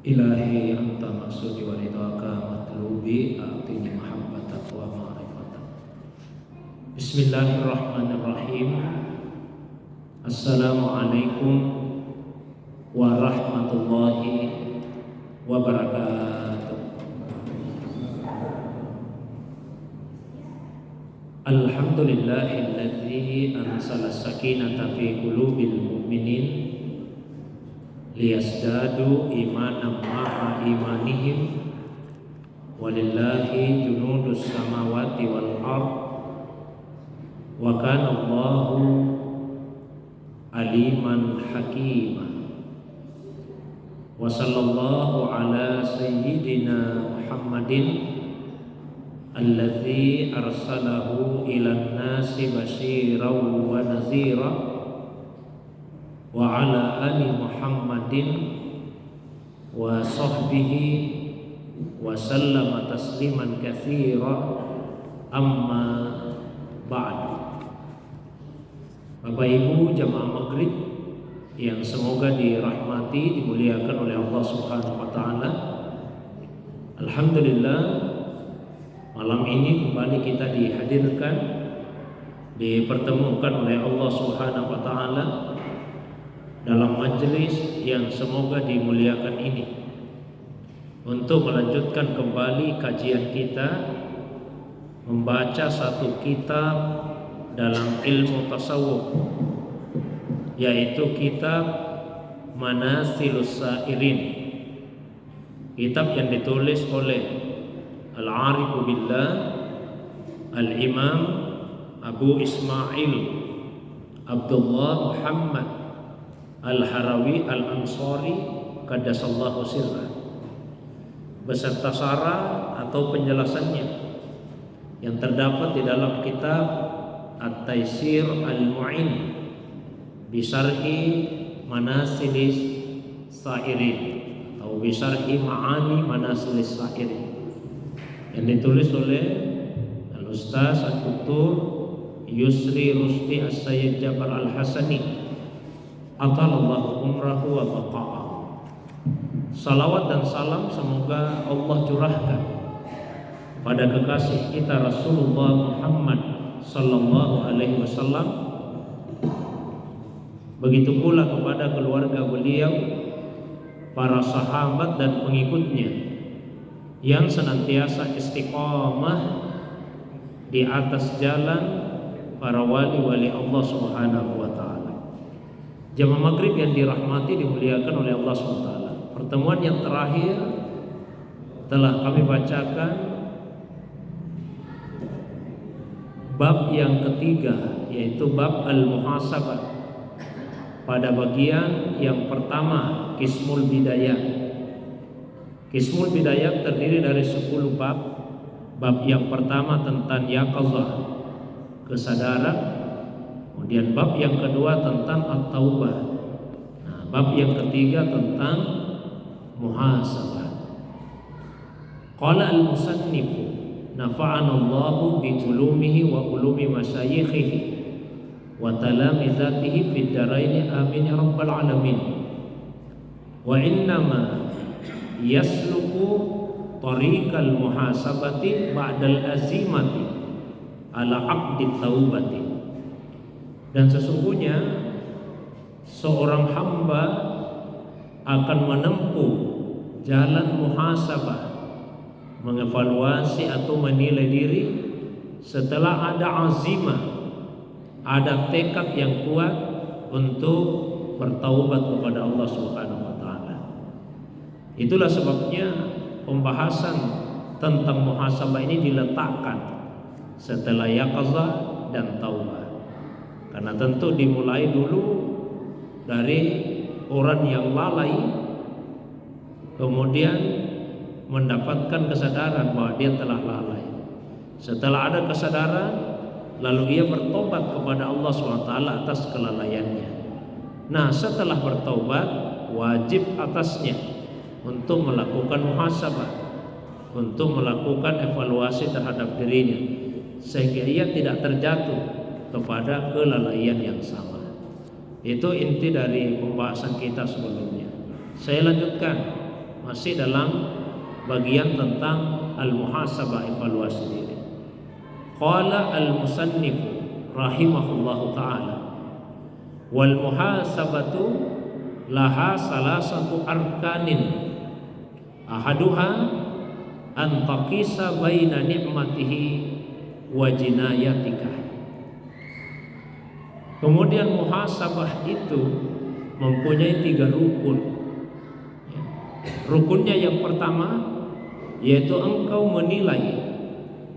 Ilahi anta maksudi wa ridhaka matlubi a'tini mahabbatak wa ma'rifatak. Bismillahirrahmanirrahim. Assalamualaikum warahmatullahi wabarakatuh. Alhamdulillahilladzi anzala sakinata fi qulubil mu'minin liyazdadu imanan ma'a imanihim walillahi junudus samawati wal ard wa kana Allahu aliman hakima. Wa sallallahu ala sayyidina Muhammadin alladzi arsalahu ilan nasi basyiran wa nadhira wa ala ali Muhammadin wa sahbihi wa sallama tasliman katsira, amma ba'du. Bapak Ibu jamaah maghrib yang semoga dirahmati, dimuliakan oleh Allah Subhanahu wa taala. Alhamdulillah, malam ini kembali kita dihadirkan, dipertemukan oleh Allah Subhanahu wa taala dalam majelis yang semoga dimuliakan ini untuk melanjutkan kembali kajian kita membaca satu kitab dalam ilmu tasawuf, yaitu kitab Manasilus Sairin, kitab yang ditulis oleh Al-Arifu Billah Al-Imam Abu Ismail Abdullah Muhammad Al-Harawi Al-Ansari Qaddasallahu sirrah, beserta syarah atau penjelasannya yang terdapat di dalam kitab At-Taisir Al-Mu'in Bisarhi Manasilis Sairin atau Bisarhi Ma'ani Manasilis Sairin, yang ditulis oleh Al-Ustaz Al-Duktur Yusri Rusdi As-Sayyid Jabar Al-Hasani Atalallahu umrahu wa baqa'ah. Salawat dan salam semoga Allah curahkan pada kekasih kita Rasulullah Muhammad sallallahu alaihi wasallam, begitu pula kepada keluarga beliau, para sahabat dan pengikutnya yang senantiasa istiqamah di atas jalan para wali-wali Allah Subhanahu wa taala. Jamaah maghrib yang dirahmati, dimuliakan oleh Allah SWT. Pertemuan yang terakhir telah kami bacakan bab yang ketiga, yaitu bab al-muhasabah. Pada bagian yang pertama, Qismul Bidayah. Qismul Bidayah terdiri dari 10 bab. Bab yang pertama tentang yaqazah, kesadaran. Kemudian bab yang kedua tentang at-taubah. Nah, bab yang ketiga tentang muhasabah. Qala al-musannifu nafa'ana Allahu bi ulumihi wa ulumi masyayikhihi wa talamizatihi fid dharain, amin ya rabbal alamin. Wa innama yasluku tariqal muhasabati ba'dal azimati ala aqdi taubati. Dan sesungguhnya seorang hamba akan menempuh jalan muhasabah, mengevaluasi atau menilai diri setelah ada azimah, ada tekad yang kuat untuk bertaubat kepada Allah Subhanahu wa taala. Itulah sebabnya pembahasan tentang muhasabah ini diletakkan setelah yaqazah dan taubah. Karena tentu dimulai dulu dari orang yang lalai, kemudian mendapatkan kesadaran bahwa dia telah lalai. Setelah ada kesadaran, lalu ia bertobat kepada Allah SWT atas kelalaiannya. Nah, setelah bertobat, wajib atasnya untuk melakukan muhasabah, untuk melakukan evaluasi terhadap dirinya, sehingga ia tidak terjatuh kepada kelalaian yang sama. Itu inti dari pembahasan kita sebelumnya. Saya lanjutkan masih dalam bagian tentang al-muhasabah, evaluasi diri. Qala al-musannif rahimahullahu ta'ala, wal muhasabatu laha salasatu arkanin ahaduha an taqisa baina ni'matihi wa jinayatika. Kemudian muhasabah itu mempunyai 3 rukun. Rukunnya yang pertama yaitu engkau menilai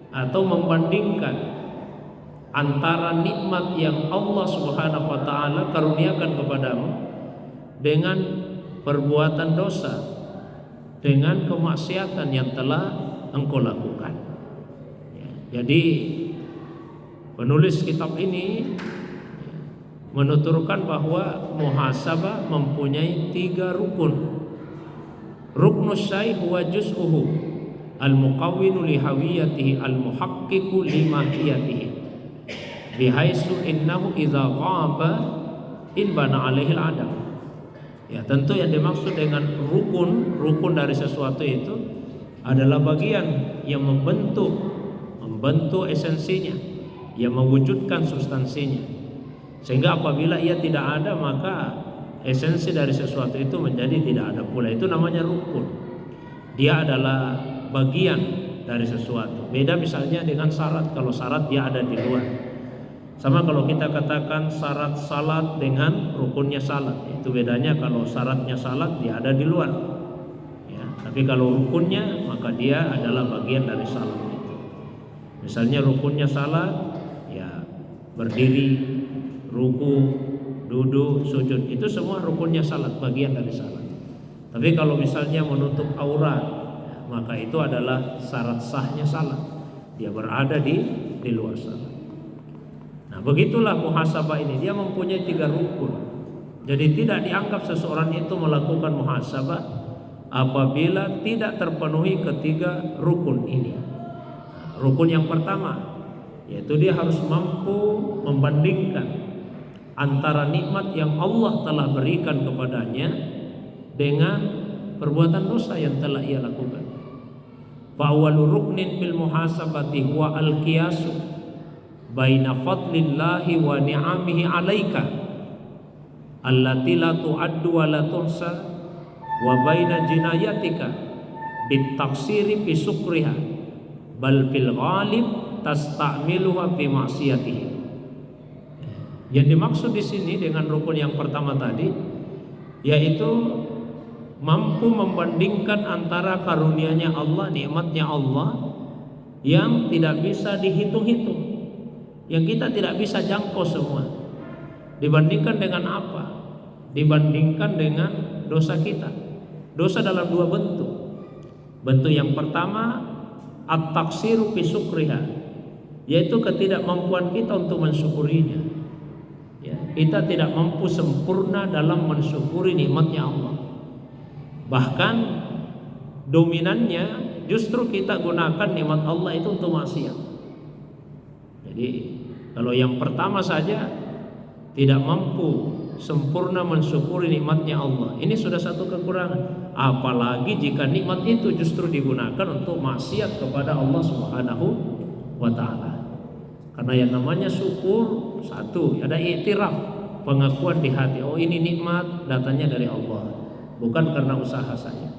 atau membandingkan antara nikmat yang Allah Subhanahu wa taala karuniakan kepadamu dengan perbuatan dosa, dengan kemaksiatan yang telah engkau lakukan. Jadi penulis kitab ini menuturkan bahwa muhasabah mempunyai 3 rukun. Ruknus syai' huwa juz'uhu al-muqawwinu li hawiyatihi al-muhaqqiqu li mahiyatihi bihaitsu innahu idza ghaba inbana alaihi al-adam. Ya, tentu yang dimaksud dengan rukun dari sesuatu itu adalah bagian yang membentuk esensinya, yang mewujudkan substansinya. Sehingga apabila ia tidak ada, maka esensi dari sesuatu itu menjadi tidak ada pula. Itu namanya rukun. Dia adalah bagian dari sesuatu. Beda misalnya dengan syarat. Kalau syarat dia ada di luar. Sama kalau kita katakan syarat salat dengan rukunnya salat. Itu bedanya. Kalau syaratnya salat dia ada di luar. Ya, tapi kalau rukunnya maka dia adalah bagian dari salat itu. Misalnya rukunnya salat, ya berdiri, ruku, duduk, sujud, itu semua rukunnya salat, bagian dari salat. Tapi kalau misalnya menutup aurat, maka itu adalah syarat sahnya salat. Dia berada di luar salat. Nah, begitulah muhasabah ini, dia mempunyai 3 rukun. Jadi tidak dianggap seseorang itu melakukan muhasabah apabila tidak terpenuhi ketiga rukun ini. Rukun yang pertama yaitu dia harus mampu membandingkan antara nikmat yang Allah telah berikan kepadanya dengan perbuatan dosa yang telah ia lakukan. Fa awwalu ruknin bil muhasabati huwa al-qiyasu baina fadlillahi wa ni'amihi 'alaika allati la tu'addu wa la tuhsa wa baina jinayatika bit taqsiri fi sukriha bal fil ghalib tasta'miluha fi ma'siyatihi. Yang dimaksud di sini dengan rukun yang pertama tadi yaitu mampu membandingkan antara karunia-Nya Allah, nikmatnya Allah yang tidak bisa dihitung-hitung, yang kita tidak bisa jangkau semua. Dibandingkan dengan apa? Dibandingkan dengan dosa kita. Dosa dalam 2 bentuk. Bentuk yang pertama at-taqsiru fi sukriha, yaitu ketidakmampuan kita untuk mensyukurinya. Ya, kita tidak mampu sempurna dalam mensyukuri nikmatnya Allah. Bahkan dominannya justru kita gunakan nikmat Allah itu untuk maksiat. Jadi kalau yang pertama saja tidak mampu sempurna mensyukuri nikmatnya Allah, ini sudah satu kekurangan. Apalagi jika nikmat itu justru digunakan untuk maksiat kepada Allah Subhanahu wa taala. Karena yang namanya syukur satu, ada iktiraf, pengakuan di hati, oh ini nikmat datangnya dari Allah, bukan karena usaha saya.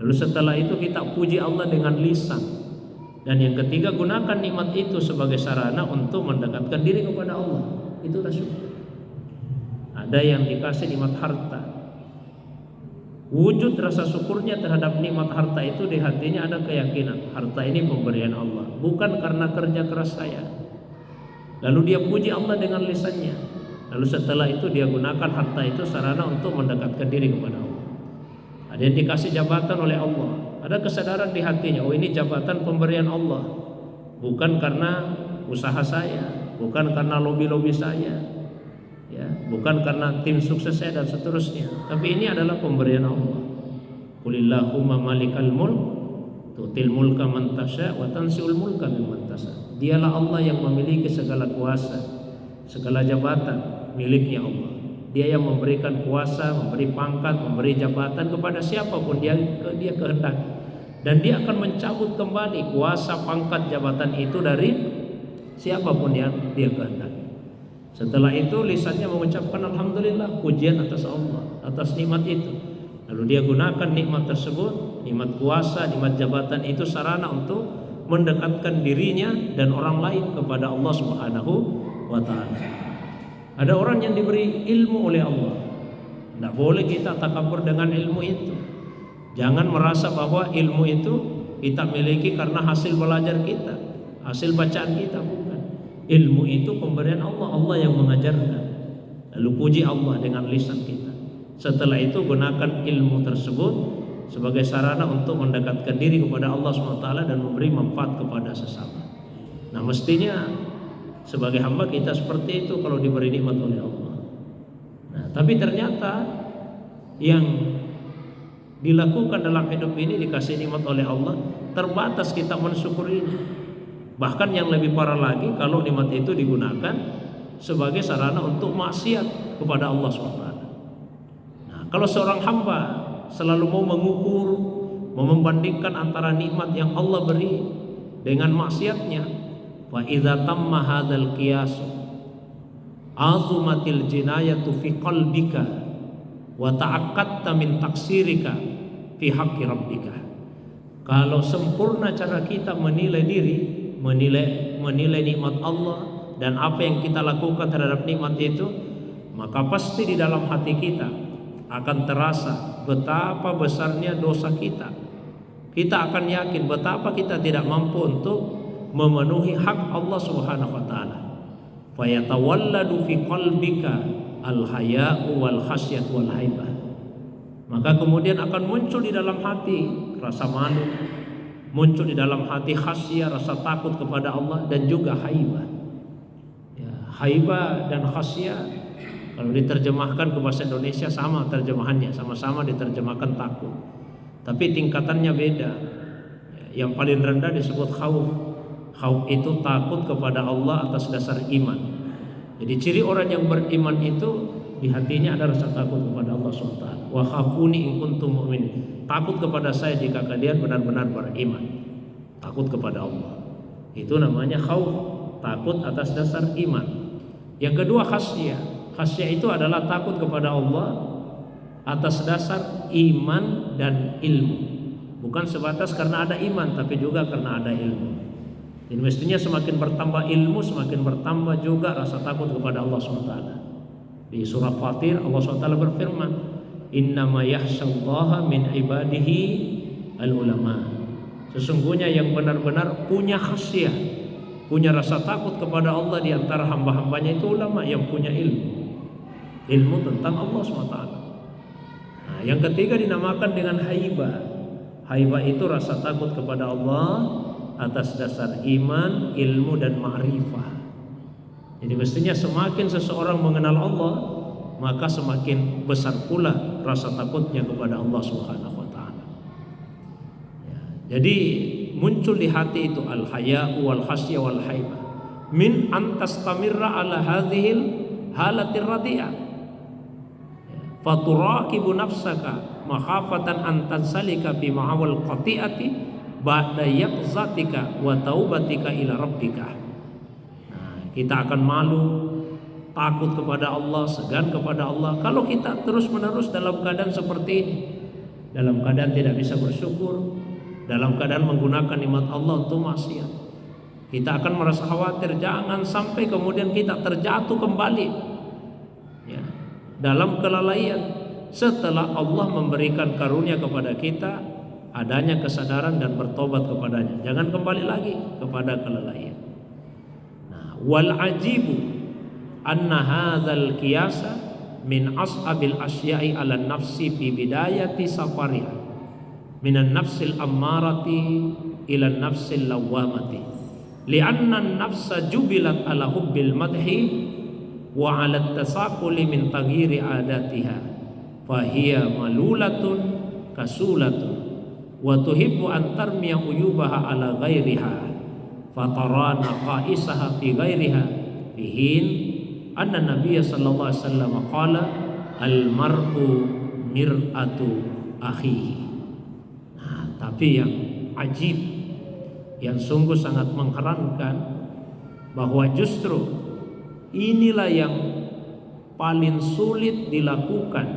Lalu setelah itu kita puji Allah dengan lisan. Dan yang ketiga, gunakan nikmat itu sebagai sarana untuk mendekatkan diri kepada Allah. Itulah syukur. Ada yang dikasih nikmat harta, wujud rasa syukurnya terhadap nikmat harta itu di hatinya ada keyakinan harta ini pemberian Allah, bukan karena kerja keras saya. Lalu dia puji Allah dengan lisannya. Lalu setelah itu dia gunakan harta itu sarana untuk mendekatkan diri kepada Allah. Ada yang dikasih jabatan oleh Allah, ada kesadaran di hatinya, oh ini jabatan pemberian Allah, bukan karena usaha saya, bukan karena lobi-lobi saya, ya, bukan karena tim sukses saya dan seterusnya, tapi ini adalah pemberian Allah. Qulillahumma malikal mulk tu'til mulka man tasya wa tansi'ul mulka mimman tasya. Dialah Allah yang memiliki segala kuasa, segala jabatan miliknya Allah. Dia yang memberikan kuasa, memberi pangkat, memberi jabatan kepada siapapun dia kehendaki. Dan dia akan mencabut kembali kuasa, pangkat, jabatan itu dari siapapun yang dia kehendaki. Setelah itu lisannya mengucapkan alhamdulillah, pujian atas Allah, atas nikmat itu. Lalu dia gunakan nikmat tersebut, nikmat kuasa, nikmat jabatan itu sarana untuk mendekatkan dirinya dan orang lain kepada Allah Subhanahu wa taala. Ada orang yang diberi ilmu oleh Allah. Tidak boleh kita takabur dengan ilmu itu. Jangan merasa bahwa ilmu itu kita miliki karena hasil belajar kita, hasil bacaan kita, bukan. Ilmu itu pemberian Allah, Allah yang mengajarkan. Lalu puji Allah dengan lisan kita. Setelah itu gunakan ilmu tersebut sebagai sarana untuk mendekatkan diri kepada Allah SWT dan memberi manfaat kepada sesama. Nah, mestinya sebagai hamba kita seperti itu kalau diberi nikmat oleh Allah. Nah, tapi ternyata yang dilakukan dalam hidup ini, dikasih nikmat oleh Allah, terbatas kita mensyukurinya. Bahkan yang lebih parah lagi kalau nikmat itu digunakan sebagai sarana untuk maksiat kepada Allah SWT. Nah, kalau seorang hamba selalu mau mengukur, mau membandingkan antara nikmat yang Allah beri dengan maksiatnya, wa idza tamma hadzal qiyas azumatil jinayatu fi qalbika wa ta'aqqadta min taksirika fi haqqi rabbika. Kalau sempurna cara kita menilai diri, menilai nikmat Allah dan apa yang kita lakukan terhadap nikmat itu, maka pasti di dalam hati kita akan terasa betapa besarnya dosa kita. Kita akan yakin betapa kita tidak mampu untuk memenuhi hak Allah Subhanahu wa taala. Fa yatawalladu fi qalbika al-haya'u wal khasyatu wal haibah. Maka kemudian akan muncul di dalam hati rasa malu, muncul di dalam hati khasyah, rasa takut kepada Allah, dan juga haibah. Ya, haibah dan khasyah kalau diterjemahkan ke bahasa Indonesia sama terjemahannya, sama-sama diterjemahkan takut. Tapi tingkatannya beda. Yang paling rendah disebut khauf. Khauf itu takut kepada Allah atas dasar iman. Jadi ciri orang yang beriman itu di hatinya ada rasa takut kepada Allah SWT. Wa khafuni in kuntum mu'minin. Takut kepada saya jika kalian benar-benar beriman. Takut kepada Allah. Itu namanya khauf, takut atas dasar iman. Yang kedua khasyah. Khasyah itu adalah takut kepada Allah atas dasar iman dan ilmu. Bukan sebatas karena ada iman, tapi juga karena ada ilmu. Jadi mestinya semakin bertambah ilmu, semakin bertambah juga rasa takut kepada Allah SWT. Di surah Fatir Allah SWT berfirman, innama yakhsyallaha min ibadihi al-ulama. Sesungguhnya yang benar-benar punya khasyah, punya rasa takut kepada Allah di antara hamba-hambanya itu ulama yang punya ilmu tentang Allah SWT. Nah, yang ketiga dinamakan dengan haibah. Haibah itu rasa takut kepada Allah atas dasar iman, ilmu, dan ma'rifah. Jadi mestinya semakin seseorang mengenal Allah, maka semakin besar pula rasa takutnya kepada Allah Subhanahu wa taala. Ya, jadi muncul di hati itu al-haya'u wal khasyah wal haibah min antastamirra ala hadhil halatir radiyah. Faturaqibu nafsaka makhafatan an tansalika fi ma'awal qati'ati ba'da yaqzatika wa taubatika ila rabbika. Nah, kita akan malu, takut kepada Allah, segan kepada Allah kalau kita terus-menerus dalam keadaan seperti ini. Dalam keadaan tidak bisa bersyukur, dalam keadaan menggunakan nikmat Allah untuk maksiat. Kita akan merasa khawatir jangan sampai kemudian kita terjatuh kembali ya, dalam kelalaian setelah Allah memberikan karunia kepada kita adanya kesadaran dan bertobat kepadanya. Jangan kembali lagi kepada kelalaian. Nah, wal ajibu anna hadzal qiyasa min ashabil asya'i ala nafsi fi bidayati safariha minan nafsil ammarati ila nafsil lawamati li'anna an-nafsa jubilat ala hubbil madhi wa ala tasaquli min taghyiri adatiha fahiya malulatun kasulatun wa tuhibbu an tarmiya uyubaha ala ghairiha fatarana qaisaha fi ghairiha bihin anna Nabiy sallallahu alaihi wasallam qala al-mar'u mir'atu akhihi. Nah, tapi yang ajib, yang sungguh sangat mengherankan, bahwa justru inilah yang paling sulit dilakukan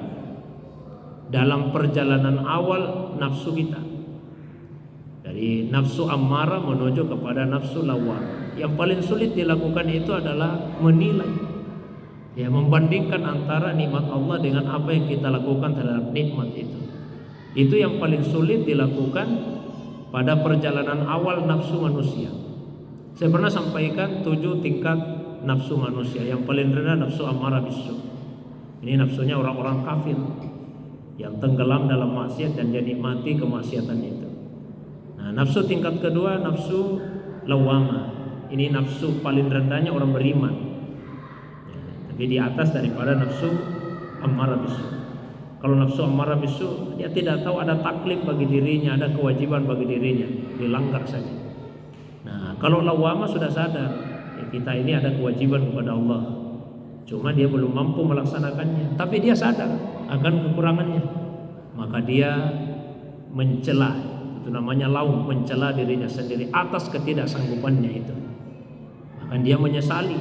dalam perjalanan awal nafsu kita, dari nafsu ammarah menuju kepada nafsu lawwamah. Yang paling sulit dilakukan itu adalah menilai, ya, membandingkan antara nikmat Allah dengan apa yang kita lakukan terhadap nikmat itu. Itu yang paling sulit dilakukan pada perjalanan awal nafsu manusia. Saya pernah sampaikan 7 tingkat nafsu manusia. Yang paling rendah nafsu ammarah bisu. Ini nafsunya orang-orang kafir yang tenggelam dalam maksiat dan jadi mati kemaksiatan itu. Nah, nafsu tingkat kedua nafsu lawwamah. Ini nafsu paling rendahnya orang beriman, ya, tapi di atas daripada nafsu ammarah bisu. Kalau nafsu ammarah bisu, dia tidak tahu ada taklif bagi dirinya, ada kewajiban bagi dirinya, dilanggar saja. Nah, kalau lawwamah sudah sadar, ya, kita ini ada kewajiban kepada Allah, cuma dia belum mampu melaksanakannya, tapi dia sadar akan kekurangannya, maka dia mencela. Itu namanya laum, mencela dirinya sendiri atas ketidaksanggupannya itu. Maka dia menyesali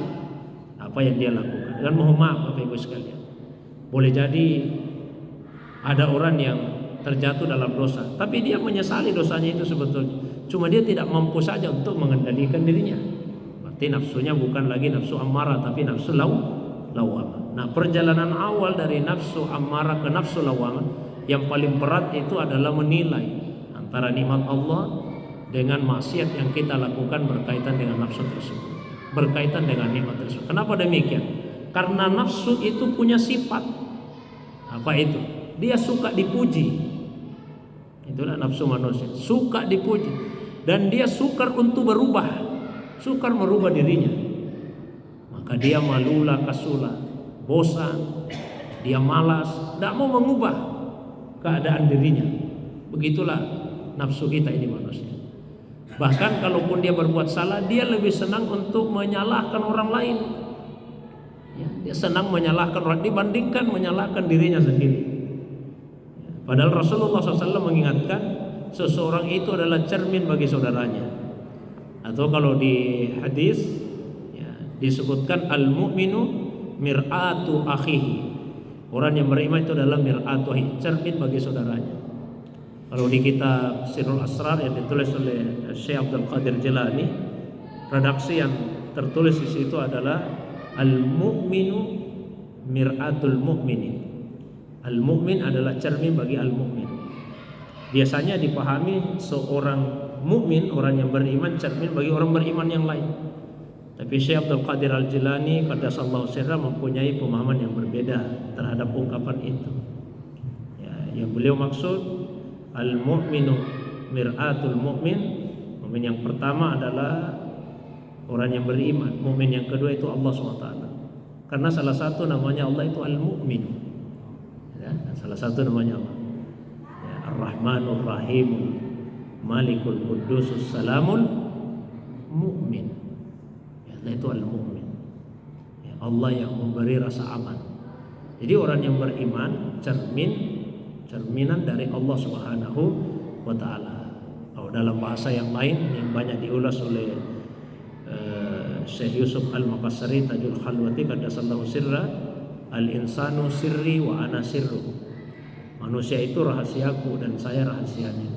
apa yang dia lakukan. Dan mohon maaf Bapak Ibu sekalian, boleh jadi ada orang yang terjatuh dalam dosa, tapi dia menyesali dosanya itu sebetulnya, cuma dia tidak mampu saja untuk mengendalikan dirinya. Berarti nafsunya bukan lagi nafsu ammarah, tapi nafsu lawwamah. Nah, perjalanan awal dari nafsu ammarah ke nafsu lawwamah yang paling berat itu adalah menilai antara nikmat Allah dengan maksiat yang kita lakukan berkaitan dengan nafsu tersebut, berkaitan dengan nikmat tersebut. Kenapa demikian? Karena nafsu itu punya sifat. Apa itu? Dia suka dipuji. Itulah nafsu manusia, suka dipuji. Dan dia sukar untuk berubah, sukar merubah dirinya. Maka dia malula kasula, bosan, dia malas, tidak mau mengubah keadaan dirinya. Begitulah nafsu kita ini manusia. Bahkan kalaupun dia berbuat salah, dia lebih senang untuk menyalahkan orang lain, ya, dia senang menyalahkan orang dibandingkan menyalahkan dirinya sendiri, ya, padahal Rasulullah SAW mengingatkan seseorang itu adalah cermin bagi saudaranya. Atau kalau di hadis, ya, disebutkan al-mu'minu mir'atu akhihi. Orang yang beriman itu adalah mir'atu akhihi, cermin bagi saudaranya. Kalau di kitab Sirrul Asrar yang ditulis oleh Syekh Abdul Qadir Jilani, redaksi yang tertulis di situ adalah al-mu'minu mir'atul mu'minin. Al-mu'min adalah cermin bagi al-mu'min. Biasanya dipahami seorang mukmin, orang yang beriman, cermin bagi orang beriman yang lain. Tapi Syekh Abdul Qadir Al-Jilani qaddasallahu sirra mempunyai pemahaman yang berbeda terhadap ungkapan itu. Ya, yang beliau maksud al-mu'minu mir'atul mu'min. Mukmin yang pertama adalah orang yang beriman. Mukmin yang kedua itu Allah SWT. Karena salah satu namanya Allah itu al-mu'min, ya, salah satu namanya Allah, ya, ar-Rahmanur Rahim, Malikul Qudusus Salamul Mu'min, ya, Allah itu al-mu'min, ya, Allah yang memberi rasa aman. Jadi orang yang beriman cerminan dari Allah Subhanahu wa taala. Kalau dalam bahasa yang lain yang banyak diulas oleh Syekh Yusuf Al-Maqassari Tajul Khalwati qaddasallahu sirra, al-insanu sirri wa ana sirru. Manusia itu rahasiaku dan saya rahasianya.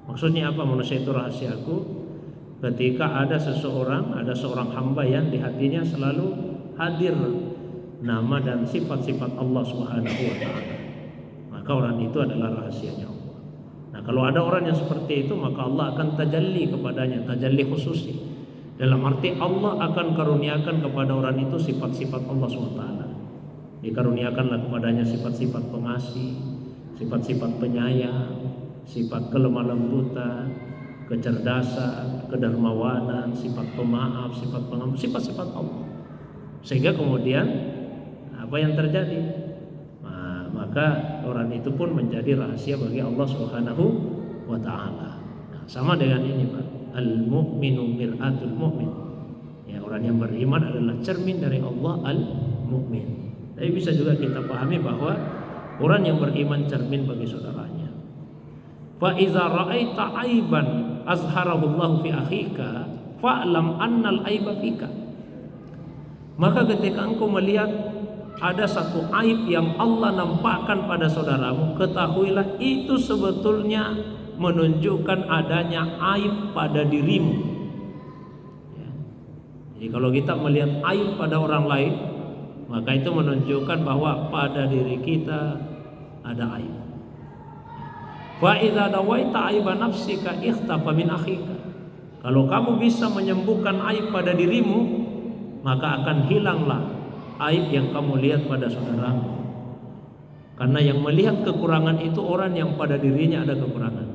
Maksudnya apa manusia itu rahasiaku? Ketika ada seorang hamba yang di hatinya selalu hadir nama dan sifat-sifat Allah Subhanahu wa taala, maka orang itu adalah rahasianya Allah. Nah, kalau ada orang yang seperti itu, maka Allah akan tajalli kepadanya, tajalli khususi. Dalam arti Allah akan karuniakan kepada orang itu sifat-sifat Allah SWT. Dikaruniakanlah kepadanya sifat-sifat pengasih, sifat-sifat penyayang, sifat kelemah lembutan, kecerdasan, kedermawanan, sifat pemaaf, sifat pengampun, sifat-sifat Allah. Sehingga kemudian apa yang terjadi? Maka orang itu pun menjadi rahasia bagi Allah Subhanahu wa taala. Nah, sama dengan ini Pak, al-mu'minu mir'atul mu'min. Ya, orang yang beriman adalah cermin dari Allah al-mu'min. Tapi bisa juga kita pahami bahwa orang yang beriman cermin bagi saudaranya. Fa iza ra'aita aiban azharahu Allah fi akhika fa'lam annal aiba fika. Maka ketika engkau melihat ada satu aib yang Allah nampakkan pada saudaramu, ketahuilah itu sebetulnya menunjukkan adanya aib pada dirimu. Ya. Jadi kalau kita melihat aib pada orang lain, maka itu menunjukkan bahwa pada diri kita ada aib. Wa idza dawaita aiba nafsika ikhtafa min akhika. Kalau kamu bisa menyembuhkan aib pada dirimu, maka akan hilanglah aib yang kamu lihat pada saudaramu. Karena yang melihat kekurangan itu orang yang pada dirinya ada kekurangan.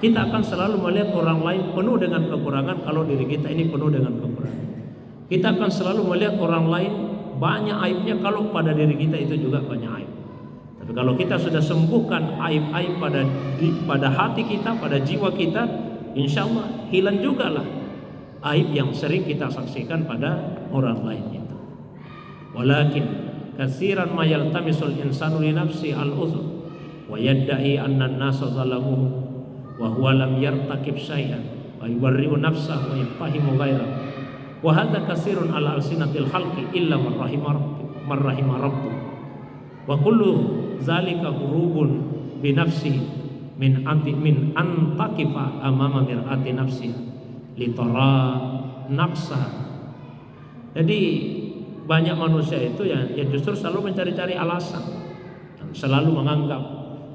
Kita akan selalu melihat orang lain penuh dengan kekurangan kalau diri kita ini penuh dengan kekurangan. Kita akan selalu melihat orang lain banyak aibnya kalau pada diri kita itu juga banyak aib. Tapi kalau kita sudah sembuhkan aib-aib pada hati kita, pada jiwa kita, insya Allah hilang juga lah aib yang sering kita saksikan pada orang lain itu. Walakin katsiran ma yaltamisul insanu li nafsi al-udhr wa yadda'i anna an-nasa zalamuhu wa huwa lam yartakib syai'an wa yubarri'u nafsahu wa yafahimu ghairahu wa hadza katsirun ala alsinatil khalqi illa man rahima rabbuk wa kullu zalika hurubun bi nafsihi min antakifa amama mir'ati nafsihi litara nafsa. Jadi banyak manusia itu yang justru selalu mencari-cari alasan, selalu menganggap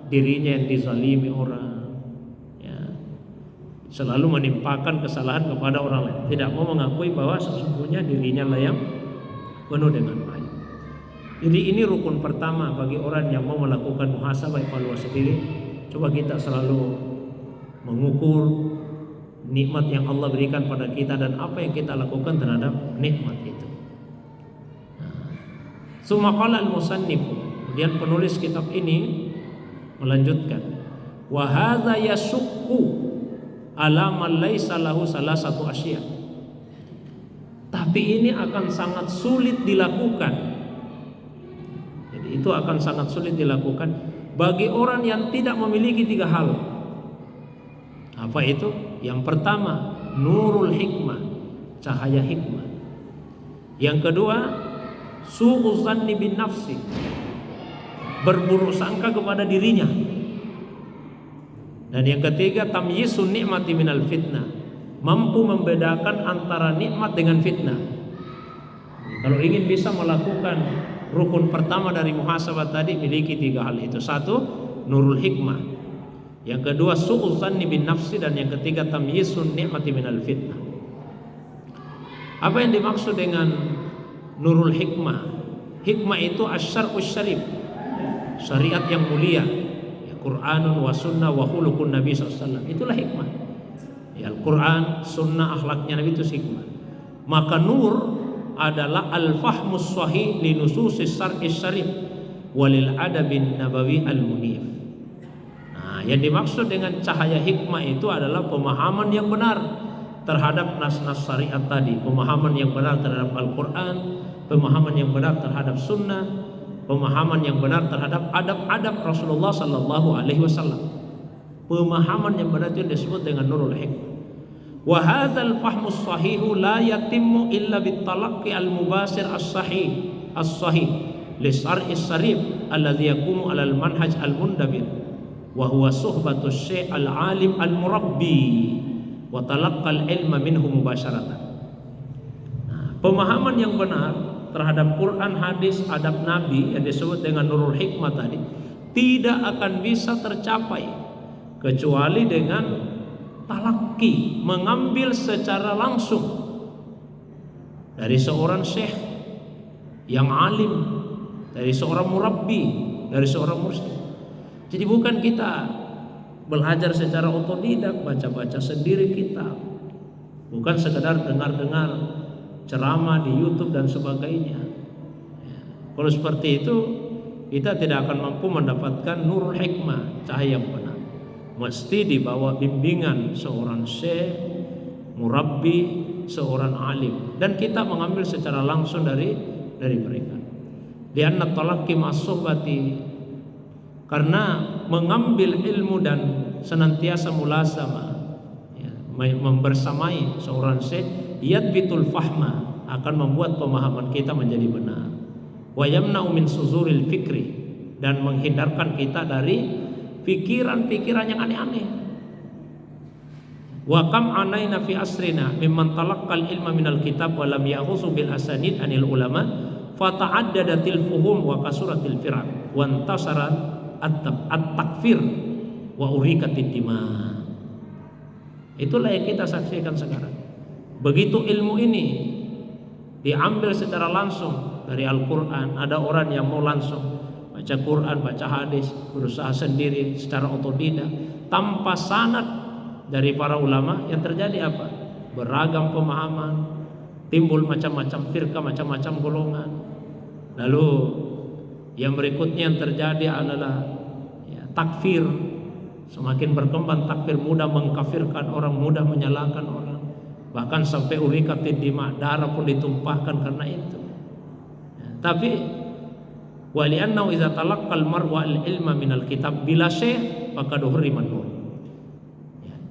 dirinya yang dizalimi orang, ya, selalu menimpakan kesalahan kepada orang lain, tidak mau mengakui bahwa sesungguhnya dirinya lah yang penuh dengan aib. Jadi ini rukun pertama bagi orang yang mau melakukan muhasabah, evaluasi diri. Coba kita selalu mengukur nikmat yang Allah berikan pada kita dan apa yang kita lakukan terhadap nikmat itu. Summa qala al-musannif, kemudian penulis kitab ini melanjutkan, wa hadza yasukku ala man laisa lahu salasatu asya. Tapi ini akan sangat sulit dilakukan. Jadi itu akan sangat sulit dilakukan bagi orang yang tidak memiliki tiga hal. Apa itu? Yang pertama, nurul hikmah, cahaya hikmah. Yang kedua, su'uz zanni bin nafsi, berburuk sangka kepada dirinya. Dan yang ketiga, tamyisun ni'mati minal fitnah, mampu membedakan antara nikmat dengan fitnah. Kalau ingin bisa melakukan rukun pertama dari muhasabah tadi, miliki tiga hal itu. Satu, nurul hikmah. Yang kedua, su'uz zanni bin nafsi, dan yang ketiga, tamyisun ni'mati minal fitnah. Apa yang dimaksud dengan nurul hikmah? Hikmah itu asyar'us syarif, syariat yang mulia, ya, Qur'anun wa sunnah wa khuluqun Nabi SAW. Itulah hikmah. Ya, Al-Quran, sunnah, akhlaknya Nabi itu hikmah. Maka nur adalah al-fahmus sahih li nususis syar'is syarif walil adabin nabawi al-munif. Nah, yang dimaksud dengan cahaya hikmah itu adalah pemahaman yang benar terhadap nas-nas syariat tadi, pemahaman yang benar terhadap Al-Quran, pemahaman yang benar terhadap sunnah, pemahaman yang benar terhadap adab-adab Rasulullah Sallallahu Alaihi Wasallam. Pemahaman yang benar itu disebut dengan nurul hikmah. Wa hadzal fahmus sahihu la yatimmu illa bitalaqqi al-mubasir as-sahih li syar'is syarif alladhi yaqumu 'alal manhaj al-mundabir wa huwa suhbatus syekh al-alim al-murabbi wa talaqqal ilma minhu mubasharatan. Nah, pemahaman yang benar terhadap Quran, hadis, adab Nabi yang disebut dengan nurul hikmah tadi tidak akan bisa tercapai kecuali dengan talaki, mengambil secara langsung dari seorang syekh yang alim, dari seorang murabbi, dari seorang mursyid. Jadi bukan kita belajar secara otodidak, baca-baca sendiri kitab, bukan sekedar dengar-dengar ceramah di YouTube dan sebagainya. Kalau seperti itu, kita tidak akan mampu mendapatkan nurul hikmah, cahaya yang benar. Mesti dibawa bimbingan seorang syekh, murabbi, seorang alim, dan kita mengambil secara langsung dari mereka. Lianna talaqi ma'as-suhbati, karena mengambil ilmu dan senantiasa mulasama, ya, membersamai seorang syekh, yadbitul fahma, akan membuat pemahaman kita menjadi benar. Wa yamna'u min suzuril fikri, dan menghindarkan kita dari pikiran-pikiran yang aneh-aneh. Wa kam anaina fi asrina mimman talaqqal ilma minal kitab wa lam ya'khusu bil asanid anil ulama fata'addadatil fuhum wa kasuratil firaq wa intasarat at-takfir wa urikatid dima. Itulah yang kita saksikan sekarang. Begitu ilmu ini diambil secara langsung dari Al-Quran, ada orang yang mau langsung baca Quran, baca hadis, berusaha sendiri secara otodidak tanpa sanad dari para ulama. Yang terjadi apa? Beragam pemahaman, timbul macam-macam firqah, macam-macam golongan. Lalu yang berikutnya yang terjadi adalah ya, takfir. Semakin berkembang takfir, mudah mengkafirkan orang, mudah menyalahkan orang, bahkan sampai urikatid dima, darah pun ditumpahkan karena itu. Ya, tapi wali'annahu idza talaqqal mar'u al-ilma minal kitab bila syekh faqad hurriman nur.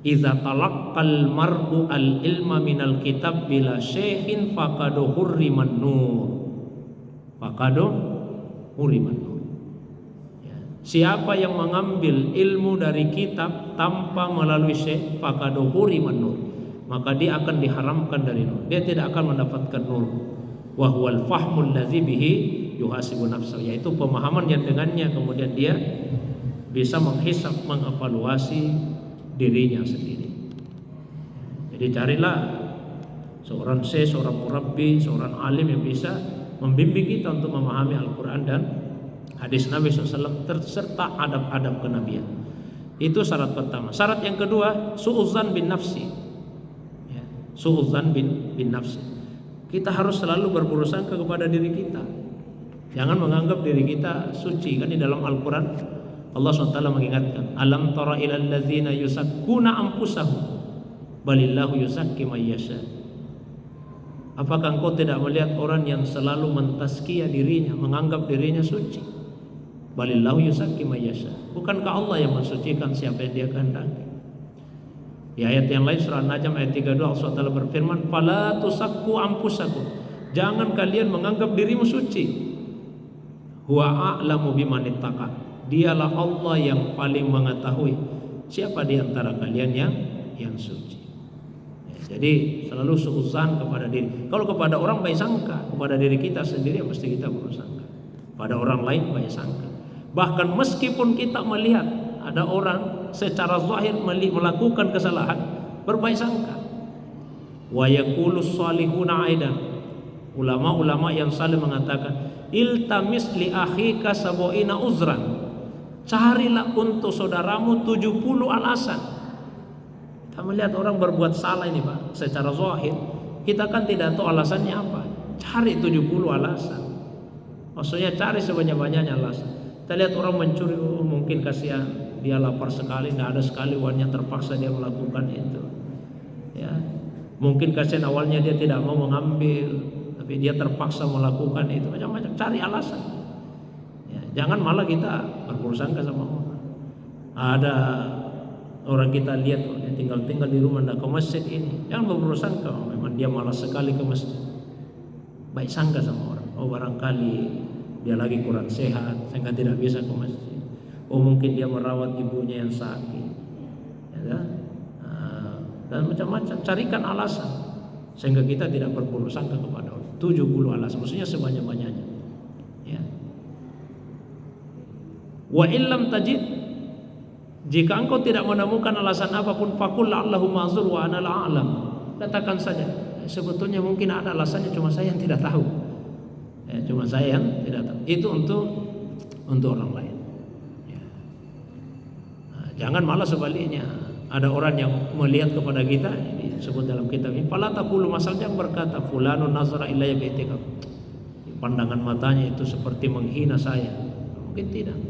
Idza talaqqal mar'u al-ilma minal kitab bila syekhin faqad hurriman nur. Faqad hurriman nur. Siapa yang mengambil ilmu dari kitab tanpa melalui syekh, faqad hurriman nur, maka dia akan diharamkan dari nur. Dia tidak akan mendapatkan nur. Wa huwal fahmul ladzi bihi yuhasibu nafsahu, yaitu pemahaman yang dengannya kemudian dia bisa menghisap, mengevaluasi dirinya sendiri. Jadi carilah seorang syekh, seorang murabbi, seorang alim yang bisa membimbing kita untuk memahami Al-Quran dan hadis Nabi SAW serta adab-adab kenabian. Itu syarat pertama. Syarat yang kedua, su'udzan bin nafsi. Ya, su'udzan bin nafsi. Kita harus selalu berprasangka kepada diri kita. Jangan menganggap diri kita suci. Kan di dalam Al-Quran Allah SWT mengingatkan, alam tara ilal ladzina yusakkuna anfusahum balillahu yuzakki may yasha. Apakah engkau tidak melihat orang yang selalu mentazkiyah dirinya, menganggap dirinya suci? Balillahu yuzakki may yasha. Bukankah Allah yang mensucikan siapa yang Dia kehendaki? Di ayat yang lain surah An-Najm ayat 32 Allah SWT berfirman, fala tusakku anfusakum. Jangan kalian menganggap dirimu suci. Huwa a'lamu biman ittaqa. Dialah Allah yang paling mengetahui siapa di antara kalian yang suci. Ya, jadi selalu suudzan kepada diri. Kalau kepada orang baik sangka, kepada diri kita sendiri mesti kita bersangka. Pada orang lain baik sangka. Bahkan meskipun kita melihat ada orang secara zahir melakukan kesalahan, berbaik sangka. Wa yaqulus salihuna aidan. Ulama-ulama yang saleh mengatakan, iltamis li akhika sabuina uzran. Carilah untuk saudaramu 70 alasan. Kita melihat orang berbuat salah ini Pak, secara zahir kita kan tidak tahu alasannya apa. Cari 70 alasan. Maksudnya cari sebanyak-banyaknya alasan. Kita lihat orang mencuri, mungkin kasihan, dia lapar sekali, tidak ada sekali uangnya, terpaksa dia melakukan itu. Ya, mungkin kasihan awalnya dia tidak mau mengambil, tapi dia terpaksa melakukan itu. Macam-macam, cari alasan. Jangan malah kita berprasangka sama orang. Ada orang kita lihat dia tinggal di rumah, tidak ke masjid ini. Jangan berprasangka, memang dia malas sekali ke masjid. Baik sangka sama orang. Oh barangkali dia lagi kurang sehat sehingga tidak bisa ke masjid. Oh mungkin dia merawat ibunya yang sakit. Ya, dan macam-macam. Carikan alasan sehingga kita tidak berprasangka kepada orang. 70 alasan, maksudnya sebanyak-banyaknya. Ya. Wa illam tajid, jika engkau tidak menemukan alasan apapun, faqul la'allahu ma'zur wa ana la'alam. Katakan saja, sebetulnya mungkin ada alasannya, cuma saya yang tidak tahu. Cuma saya yang tidak tahu. Itu untuk orang lain. Ya. Nah, jangan malah sebaliknya. Ada orang yang melihat kepada kita, ini disebut dalam kitab ini, fala taqulu, masalahnya berkata fulanun nazara ilayya bi'tikaf. Pandangan matanya itu seperti menghina saya. Mungkin tidak.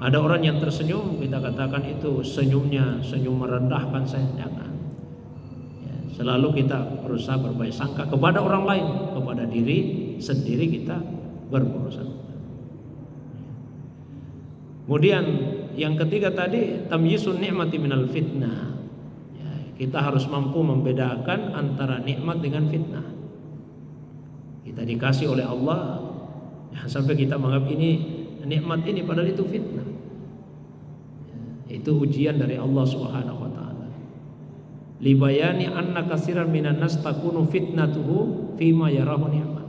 Ada orang yang tersenyum, kita katakan itu senyumnya senyum merendahkan saya. Jangan. Ya, Selalu kita berusaha berbaik sangka kepada orang lain, kepada diri sendiri kita berburuk sangka. Kemudian yang ketiga tadi, tamyisun ni'mati minal fitnah. Ya, kita harus mampu membedakan antara nikmat dengan fitnah. Kita dikasih oleh Allah, ya, sampai kita menganggap ini nikmat ini padahal itu fitnah. Ya, itu ujian dari Allah Subhanahu wa taala. Libayani anna katsiran minan nas takunu fitnatuhu fima yarahu ni'mat.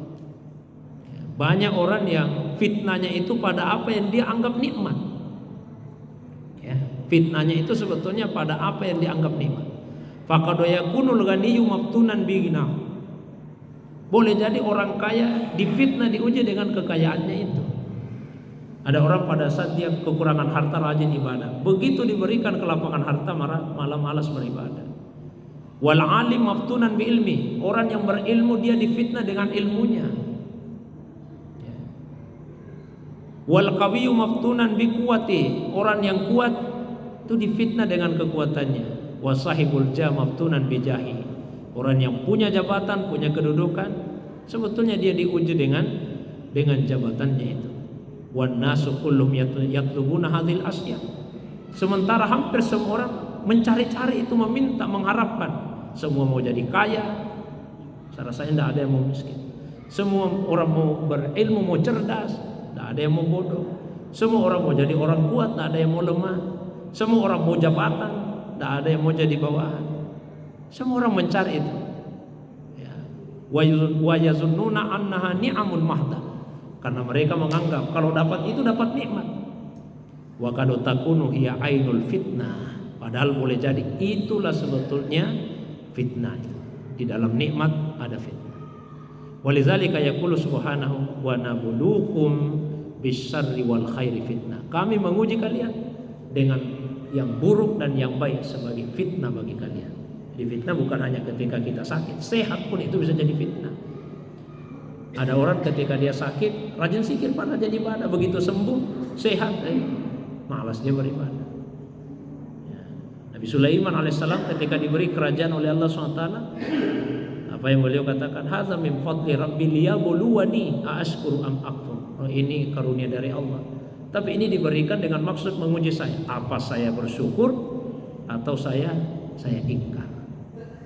Ya, banyak orang yang fitnahnya itu pada apa yang dia anggap nikmat. Ya, fitnahnya itu sebetulnya pada apa yang dianggap nikmat. Faqad yakunul ghaniyyu maftunan bi ghinahu. Boleh jadi orang kaya difitnah, diuji dengan kekayaannya itu. Ada orang pada saat dia kekurangan harta rajin ibadah, begitu diberikan kelapangan harta malah malas beribadah. Wal alim maftunan bi ilmi, orang yang berilmu dia difitnah dengan ilmunya. Wal qawiyyu maftunan bi quwwati, orang yang kuat itu difitnah dengan kekuatannya. Wa sahibul jah maftunan bi jahi, orang yang punya jabatan, punya kedudukan, sebetulnya dia diuji dengan jabatannya itu. Wan nasu kullum yatlubuna hadhil asya, sementara hampir semua orang mencari-cari itu, meminta, mengharapkan. Semua mau jadi kaya, saya rasa tidak ada yang mau miskin. Semua orang mau berilmu, mau cerdas, tidak ada yang mau bodoh. Semua orang mau jadi orang kuat, tidak ada yang mau lemah. Semua orang mau jabatan, tidak ada yang mau jadi bawahan. Semua orang mencari itu. Ya. Wa yazunnuna annaha ni'amun mahdah, karena mereka menganggap kalau dapat itu dapat nikmat. Wa qad takunu hiya ainul fitnah, padahal boleh jadi itulah sebetulnya fitnah. Di dalam nikmat ada fitnah. Walidzalika yaqulu subhanahu wa nabluukum bisyarri wal khairi fitnah. Kami menguji kalian dengan yang buruk dan yang baik sebagai fitnah bagi kalian. Jadi fitnah bukan hanya ketika kita sakit, sehat pun itu bisa jadi fitnah. Ada orang ketika dia sakit rajin zikir, pada jadi ibadah, begitu sembuh sehat, malas dia beribadah. Nabi Sulaiman alaihissalam ketika diberi kerajaan oleh Allah SWT, apa yang beliau katakan? Hadza min fadli rabbi liyabluwani aashkuru am akfur. Oh, ini karunia dari Allah. Tapi ini diberikan dengan maksud menguji saya. Apa saya bersyukur atau saya ingkar?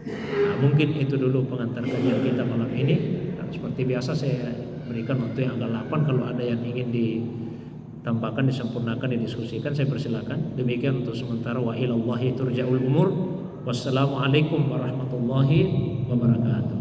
Nah, mungkin itu dulu pengantar kajian kita malam ini. Dan seperti biasa saya berikan waktu yang agak lapang. Kalau ada yang ingin ditambahkan, disempurnakan, didiskusikan, saya persilakan. Demikian untuk sementara. Wa ilallahi turja'ul umur. Wassalamualaikum warahmatullahi wabarakatuh.